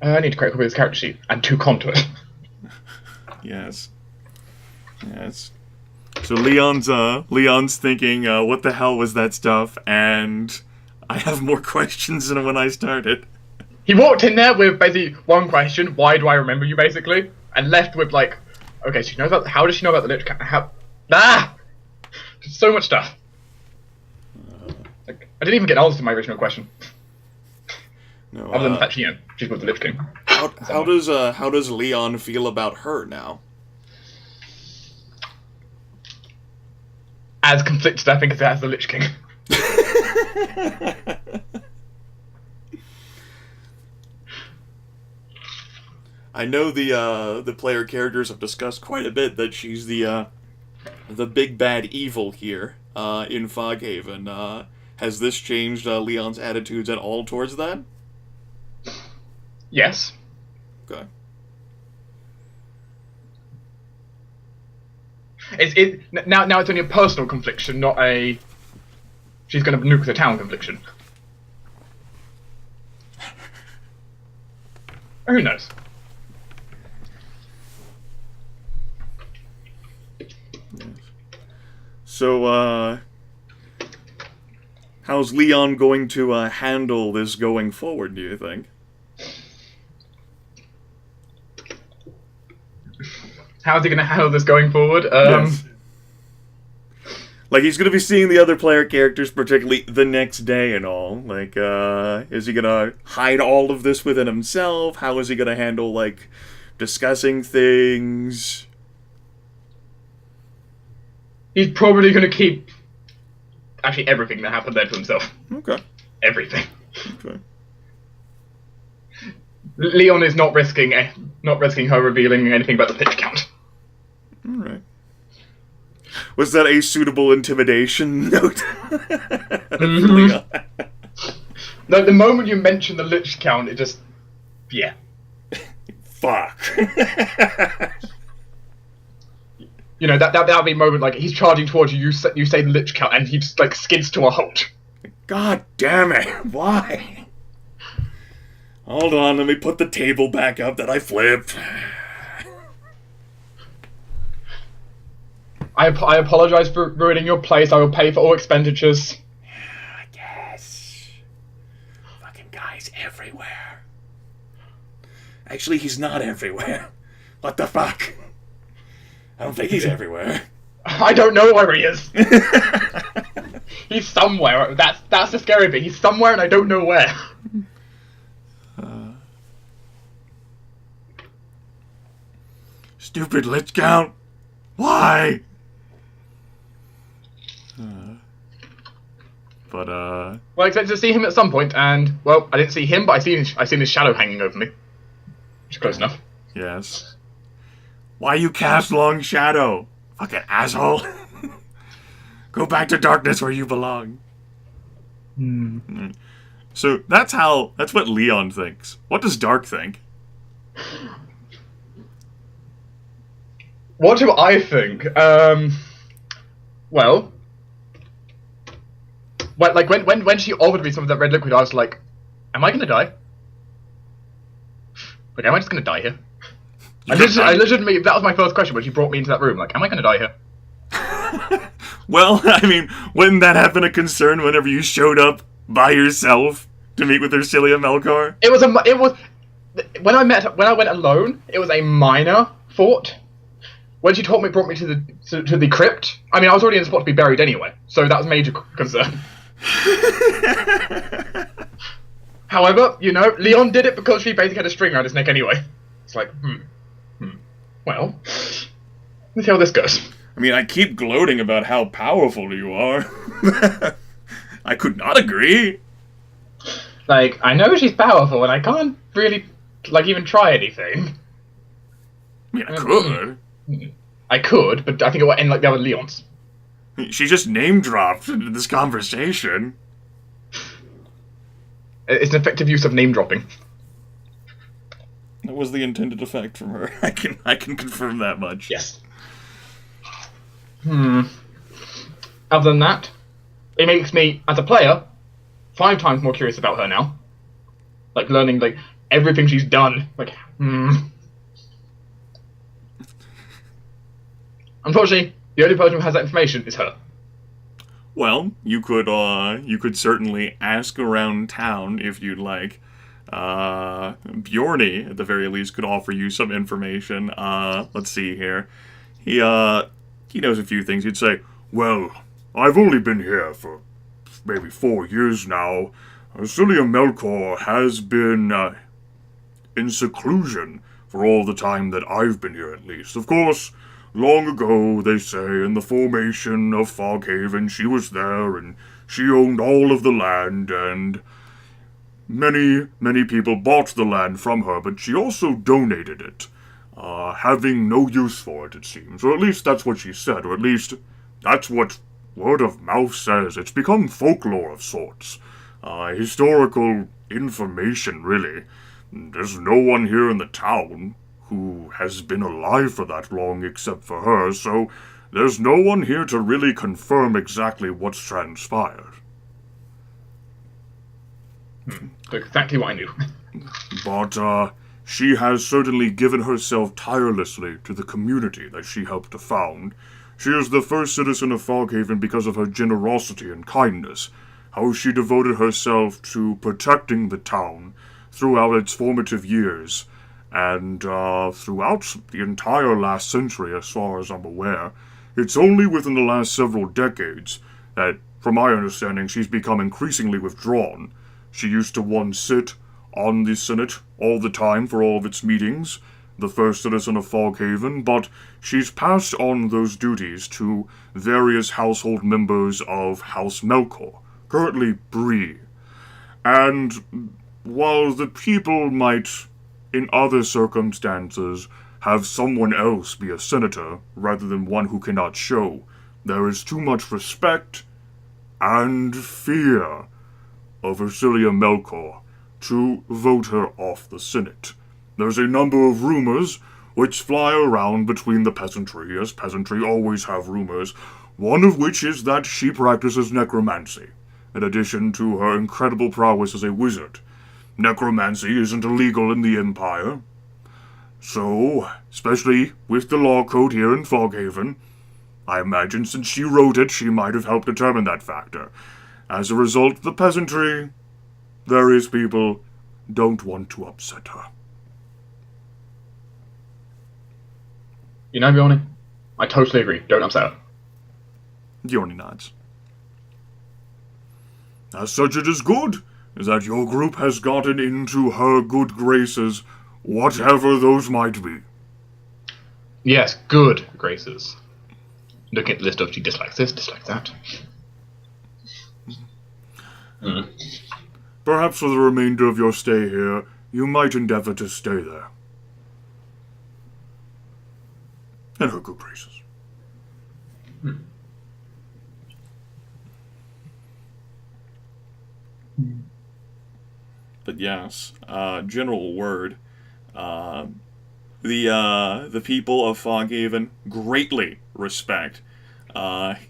I need to create a copy of this character sheet and to contour it. Yes. So Leon's thinking, what the hell was that stuff? And I have more questions than when I started. He walked in there with basically one question: why do I remember you? Basically, and left with like, okay, she knows about. How does she know about the Lich Cat? So much stuff. Like, I didn't even get an answer to my original question. No, other than the fact she's with the Lich King. How does Leon feel about her now? As conflicted, I think, as the Lich King. I know the player characters have discussed quite a bit that she's the big bad evil here in Foghaven. Has this changed Leon's attitudes at all towards that? Yes. Okay. Now it's only a personal confliction, not a she's going to nuke the town confliction. Who knows? So, how's Leon going to handle this going forward, do you think? How's he going to handle this going forward? Yes. Like, he's going to be seeing the other player characters, particularly the next day and all. Like, is he going to hide all of this within himself? How is he going to handle, like, discussing things? He's probably going to keep actually everything that happened there to himself. Okay. Everything. Okay. Leon is not risking her revealing anything about the pitch count. All right. Was that a suitable intimidation note? No, the moment you mention the Lich Count, it just Yeah. Fuck. You know, that'd be a moment like he's charging towards you, you say the lich count, and he just like skids to a halt. God damn it! Why? Hold on, let me put the table back up that I flipped. I apologize for ruining your place. I will pay for all expenditures. I guess. Fucking guy's everywhere. Actually, he's not everywhere. What the fuck? I don't think he's everywhere. I don't know where he is. He's somewhere. That's the scary bit. He's somewhere and I don't know where. Stupid lich count. Why? Well, I expected to see him at some point, and well, I didn't see him, but I seen his shadow hanging over me. Which is close enough. Yes. Why you cast Long Shadow? Fucking asshole. Go back to darkness where you belong. So that's what Leon thinks. What does Dark think? What do I think? Well, like when she offered me some of that red liquid, I was like, am I gonna die? Like, am I just gonna die here? I legitimately, that was my first question when she brought me into that room. Like, am I gonna die here? Well, I mean, wouldn't that have been a concern whenever you showed up by yourself to meet with Ersilia Melchor? It was when I went alone. It was a minor thought. When she brought me to the crypt. I mean, I was already in the spot to be buried anyway, so that was major concern. However, you know, Leon did it because she basically had a string around his neck anyway. It's like, well, let's see how this goes. I mean, I keep gloating about how powerful you are. I could not agree. Like, I know she's powerful, and I can't really, like, even try anything. I mean, I could. I could, but I think it would end like the other Leons. She just name-dropped into this conversation. It's an effective use of name-dropping. That was the intended effect from her. I can confirm that much. Yes. Other than that, it makes me, as a player, 5 times more curious about her now. Like, learning, like, everything she's done. Like, Unfortunately, the only person who has that information is her. Well, you could certainly ask around town if you'd like. Bjorny, at the very least, could offer you some information. Let's see here. He knows a few things. He'd say, well, I've only been here for maybe 4 years now. Ersilia Melchor has been in seclusion for all the time that I've been here, at least. Of course, long ago, they say, in the formation of Foghaven, she was there, and she owned all of the land, and many people bought the land from her, but she also donated it, having no use for it, it seems. Or at least that's what she said, or at least that's what word of mouth says. It's become folklore of sorts. Historical information, really. There's no one here in the town who has been alive for that long except for her, so there's no one here to really confirm exactly what's transpired. Exactly what I knew. But, she has certainly given herself tirelessly to the community that she helped to found. She is the first citizen of Foghaven because of her generosity and kindness, how she devoted herself to protecting the town throughout its formative years, and throughout the entire last century, as far as I'm aware. It's only within the last several decades that, from my understanding, she's become increasingly withdrawn. She used to once sit on the Senate all the time for all of its meetings, the first citizen of Foghaven, but she's passed on those duties to various household members of House Melchor, currently Bree. And while the people might, in other circumstances, have someone else be a senator rather than one who cannot show, there is too much respect and fear of Ersilia Melchor to vote her off the Senate. There's a number of rumors which fly around between the peasantry, as peasantry always have rumors, one of which is that she practices necromancy, in addition to her incredible prowess as a wizard. Necromancy isn't illegal in the Empire. So, especially with the law code here in Foghaven, I imagine since she wrote it, she might have helped determine that factor. As a result, the peasantry, various people, don't want to upset her. You know, Bjorny, I totally agree. Don't upset her. Bjorny nods. As such, it is good that your group has gotten into her good graces, whatever those might be. Yes, good graces. Look at the list of she dislikes this, dislikes that. Perhaps for the remainder of your stay here, you might endeavor to stay there. In her good graces. But yes, general word, the people of Foghaven greatly respect.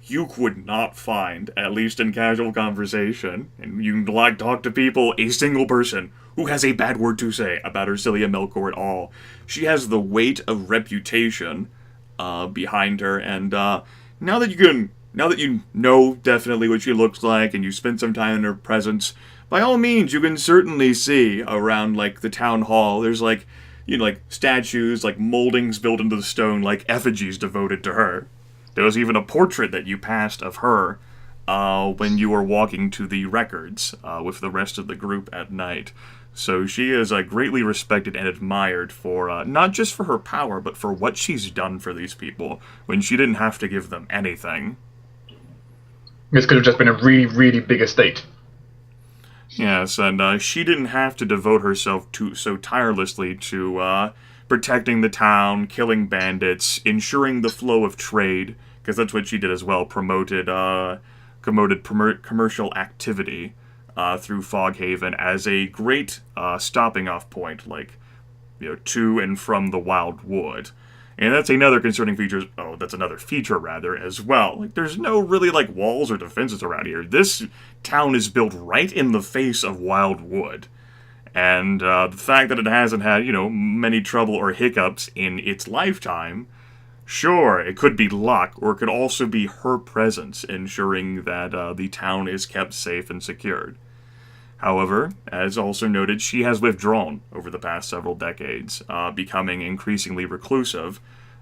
You would not find, at least in casual conversation, and you can talk to people, a single person who has a bad word to say about Ersilia Melchor at all. She has the weight of reputation behind her, and now that you know definitely what she looks like, and you spend some time in her presence, by all means, you can certainly see around, like, the town hall, there's, like, like, statues, like, moldings built into the stone, like, effigies devoted to her. There was even a portrait that you passed of her when you were walking to the records with the rest of the group at night. So she is greatly respected and admired for, not just for her power, but for what she's done for these people, when she didn't have to give them anything. This could have just been a really, really big estate. Yes, and she didn't have to devote herself so tirelessly to protecting the town, killing bandits, ensuring the flow of trade, because that's what she did as well, promoted commercial activity through Foghaven as a great stopping off point, like, to and from the Wild Wood. And that's another concerning feature, that's another feature, rather, as well. Like, there's no really, walls or defenses around here. This town is built right in the face of Wild Wood. And the fact that it hasn't had, many trouble or hiccups in its lifetime, sure, it could be luck, or it could also be her presence ensuring that the town is kept safe and secured. However, as also noted, she has withdrawn over the past several decades, becoming increasingly reclusive,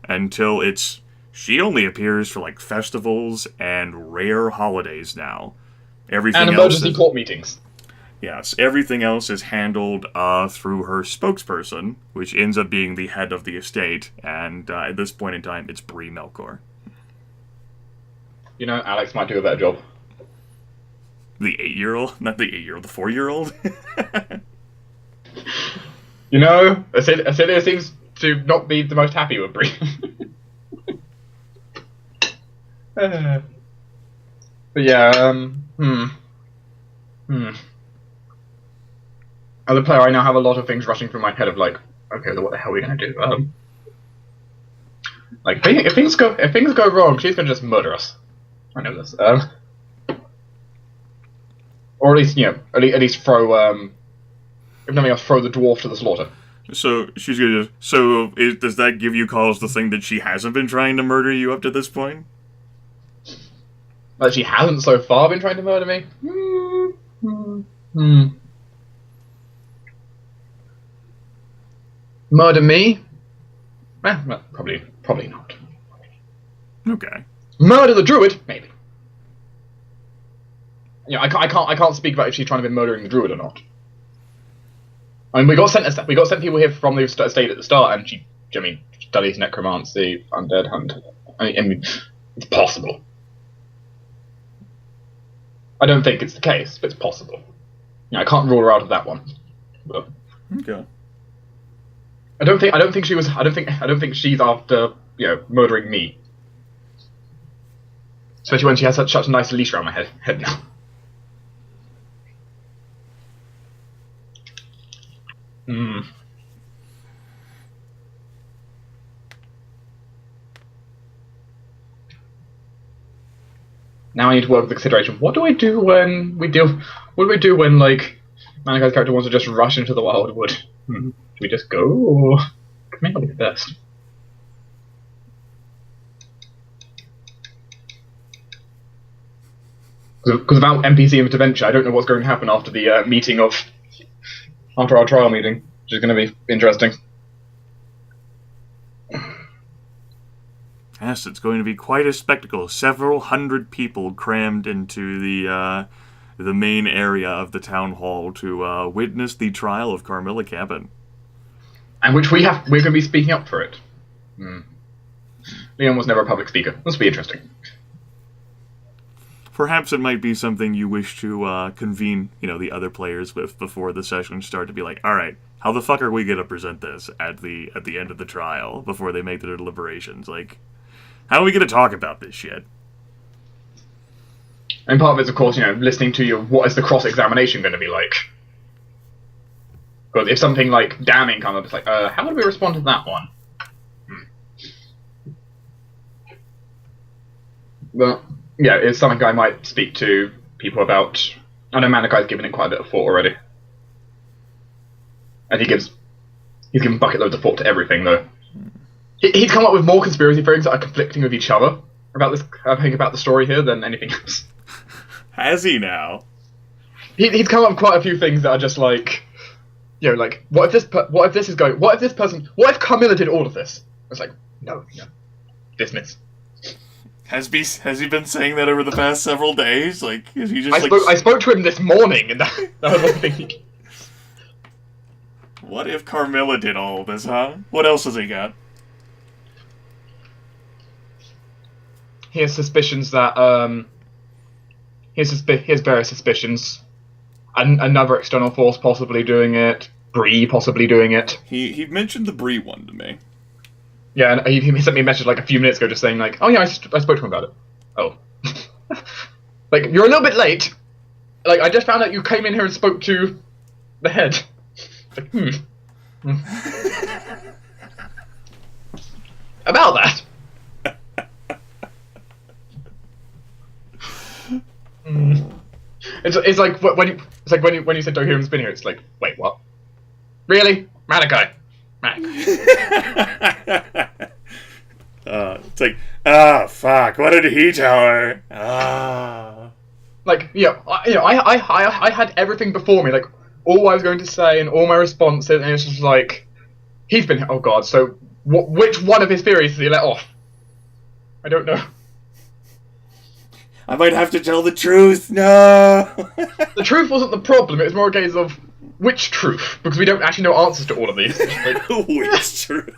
until she only appears for, festivals and rare holidays now. Everything and emergency court meetings. Yes, everything else is handled through her spokesperson, which ends up being the head of the estate, and at this point in time, it's Bree Melchor. Alex might do a better job. The 8-year-old? Not the 8-year-old, the 4-year-old? Ersilia seems to not be the most happy with Bree. But yeah, As a player, I now have a lot of things rushing through my head of okay, what the hell are we gonna do? If things go wrong, she's gonna just murder us. I know this. Or at least, at least throw, if nothing else, throw the dwarf to the slaughter. So, she's gonna does that give you cause to think that she hasn't been trying to murder you up to this point? That she hasn't so far been trying to murder me? Murder me? Well, probably not. Okay. Murder the druid? Maybe. I can't speak about if she's trying to be murdering the druid or not. I mean, we got sent people here from the estate at the start, and she studies necromancy, undead hunt. I mean, it's possible. I don't think it's the case, but it's possible. I can't rule her out of that one. But okay. I don't think she's after murdering me. Especially when she has such a nice leash around my head now. Hmm. Now I need to work with the consideration. What do I do when we deal? What do we do when like Manakai's character wants to just rush into the wildwood? Do we just go, or it may not be the best? Because without NPC intervention, I don't know what's going to happen after the meeting of after our trial meeting, which is going to be interesting. Yes, it's going to be quite a spectacle. Several hundred people crammed into the main area of the town hall to witness the trial of Carmilla Cabin. And which we're going to be speaking up for it. Leon was never a public speaker. This will be interesting. Perhaps it might be something you wish to convene, the other players with before the session start to be like, all right, how the fuck are we going to present this at the end of the trial before they make their deliberations? Like, how are we going to talk about this shit? And part of it is, of course, listening to you. What is the cross-examination going to be like? Because if something like damning comes up, it's like, how would we respond to that one? But yeah, it's something I might speak to people about. I know Manakai's given it quite a bit of thought already, and he's given bucket loads of thought to everything though. He's come up with more conspiracy theories that are conflicting with each other about this. I think about the story here than anything else. Has he now? He's come up with quite a few things that are just like, like what if Carmilla did all of this? It's like no, dismiss. Has he been saying that over the past several days? Like, is he just I spoke to him this morning, and that was one thing. What if Carmilla did all of this, huh? What else has he got? He has suspicions that he has various suspicions. Another external force possibly doing it. Bree possibly doing it. He mentioned the Bree one to me. Yeah, and he sent me a message like a few minutes ago just saying like, oh yeah, I spoke to him about it. Oh. Like, you're a little bit late. Like, I just found out you came in here and spoke to the head. Like, About that. It's like when you said Dohirum's been here, it's like, wait, what? Really? Malachi. It's like, fuck, what did he tell her? Like, I had everything before me, like, all I was going to say and all my responses, and it's just like, he's been, oh god, so, which one of his theories did he let off? I don't know. I might have to tell the truth, no! The truth wasn't the problem, it was more a case of, which truth? Because we don't actually know answers to all of these. Like, which truth?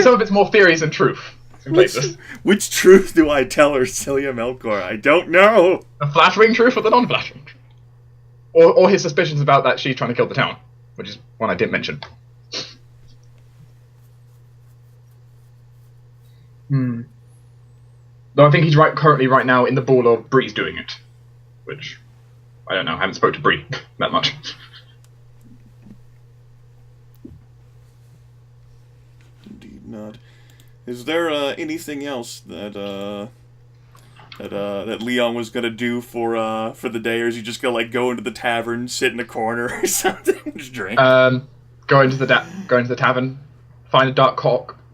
Some of it's more theories than truth. Which truth do I tell Ersilia Melchor? I don't know! The flattering truth or the non-flattering truth? Or his suspicions about that she's trying to kill the town, which is one I didn't mention. Though I think he's currently right now in the ball of Bree's doing it. Which, I don't know, I haven't spoke to Bree that much. Indeed not. Is there anything else that Leon was gonna do for the day, or is he just gonna go into the tavern, sit in a corner or something, just drink? Go into the tavern, find a dark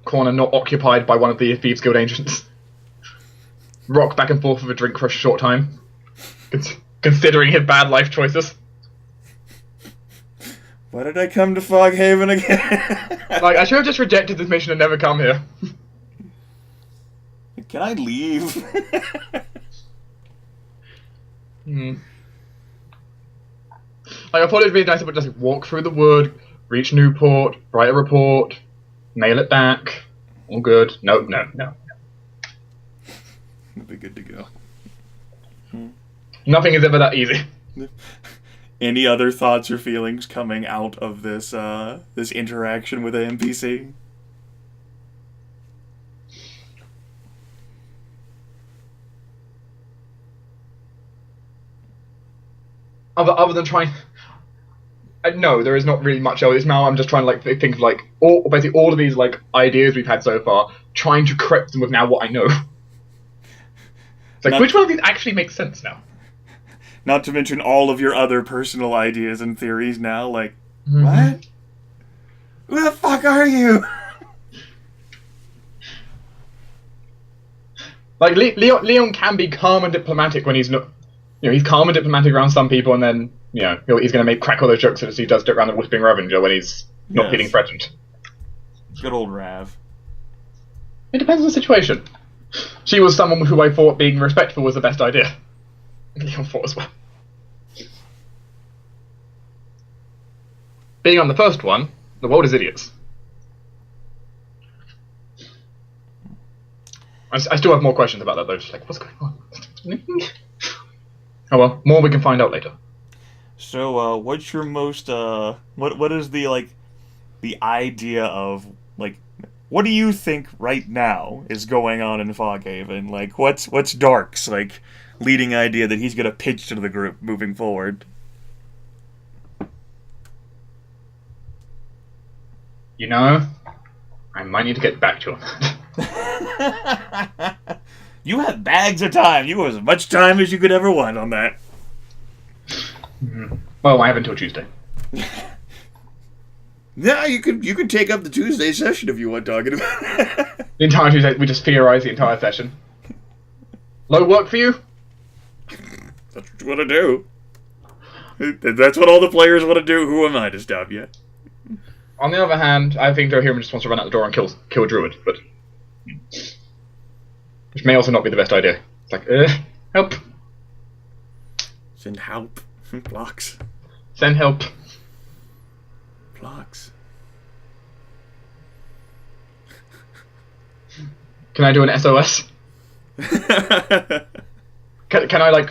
corner not occupied by one of the Thieves Guild agents, rock back and forth with a drink for a short time, considering his bad life choices. Why did I come to Foghaven again? Like, I should have just rejected this mission and never come here. Can I leave? Like, I thought it'd be nice if I just walk through the wood, reach Newport, write a report, mail it back. All good. No. It'll be good to go. Nothing is ever that easy. Any other thoughts or feelings coming out of this this interaction with an NPC? Other than trying, No, there is not really much else. Now I'm just trying to like think of like basically all of these like ideas we've had so far, trying to correct them with now what I know. It's like, which one of these actually makes sense now? Not to mention all of your other personal ideas and theories now, like, Mm-hmm. what? Who the fuck are you? Like, Leon can be calm and diplomatic when he's not... he's calm and diplomatic around some people, and then, he's going to crack all those jokes as he does around the Whispering Revenger when he's not feeling threatened. Good old Rav. It depends on the situation. She was someone who I thought being respectful was the best idea. Leon thought as well. Being on the first one, the world is idiots. I still have more questions about that though, just like, what's going on? Oh well, more we can find out later. So, what's your most, what is the idea of, what do you think right now is going on in Foghaven? Like, what's Dark's, leading idea that he's gonna pitch to the group moving forward? I might need to get back to him. You have bags of time. You have as much time as you could ever want on that. Mm-hmm. Well, I have until Tuesday. Yeah, you could take up the Tuesday session if you want talking about it. The entire Tuesday, we just theorize the entire session. Low work for you? That's what you want to do. That's what all the players want to do. Who am I to stop you? On the other hand, I think Dohirman just wants to run out the door and kill a druid, but... which may also not be the best idea. It's like, help. Send help. Blocks. Send help. Blocks. Can I do an SOS? Can I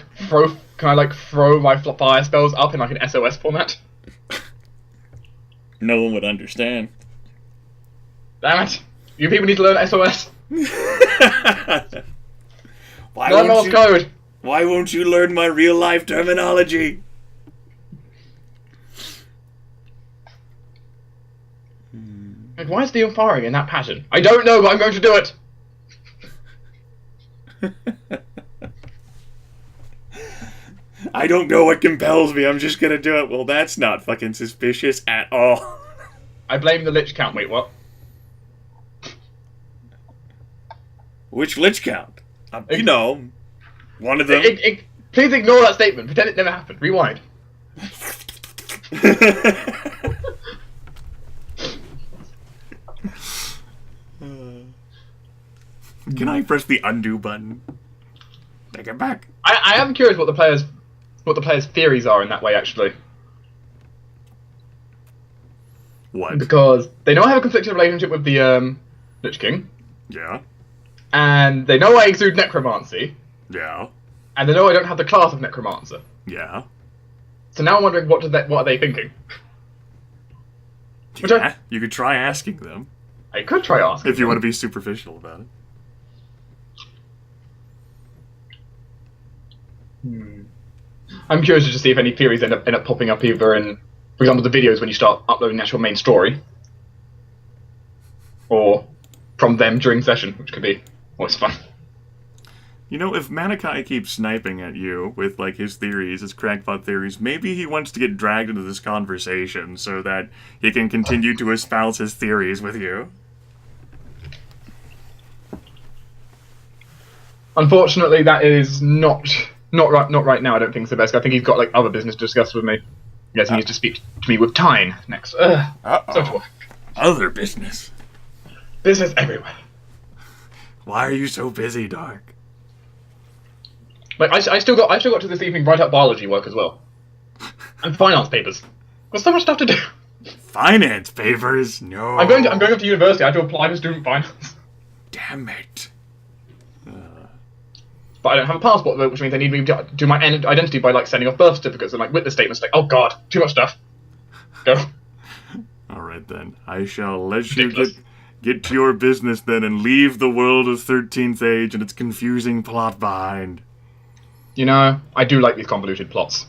throw my fire spells up in an SOS format? No one would understand. Damn it! You people need to learn SOS. Learn Morse code. Why won't you learn my real life terminology? Why is Leon firing in that pattern? I don't know, but I'm going to do it. I don't know what compels me. I'm just gonna do it. Well, that's not fucking suspicious at all. I blame the Lich Count. Wait, what? Which Lich Count? One of them. Please ignore that statement. Pretend it never happened. Rewind. Can I press the undo button? Take it back. I am curious what the players' theories are in that way, actually. What? Because they know I have a conflicted relationship with the Lich King. Yeah. And they know I exude necromancy. Yeah. And they know I don't have the class of necromancer. Yeah. So now I'm wondering what are they thinking? Yeah, you could try asking them. I could try asking if you want to be superficial about it. I'm curious to see if any theories end up popping up either in, for example, the videos when you start uploading the actual main story, or from them during session, which could be always fun. If Manikai keeps sniping at you with, his theories, his crackpot theories, maybe he wants to get dragged into this conversation so that he can continue to espouse his theories with you. Unfortunately, that is not right now. I don't think it's the best. I think he's got other business to discuss with me. Yes, he needs to speak to me with Tyne next. Uh-oh. Other business. Business everywhere. Why are you so busy, Dark? I still got to this evening write up biology work as well, and finance papers. Got so much stuff to do. Finance papers? No. I'm going up to university. I have to apply for student finance. Damn it. But I don't have a passport, which means I need to do my identity by sending off birth certificates and witness statements. Oh god, too much stuff. Go. All right then, I shall let you get to your business then and leave the world of 13th Age and its confusing plot behind. I do like these convoluted plots.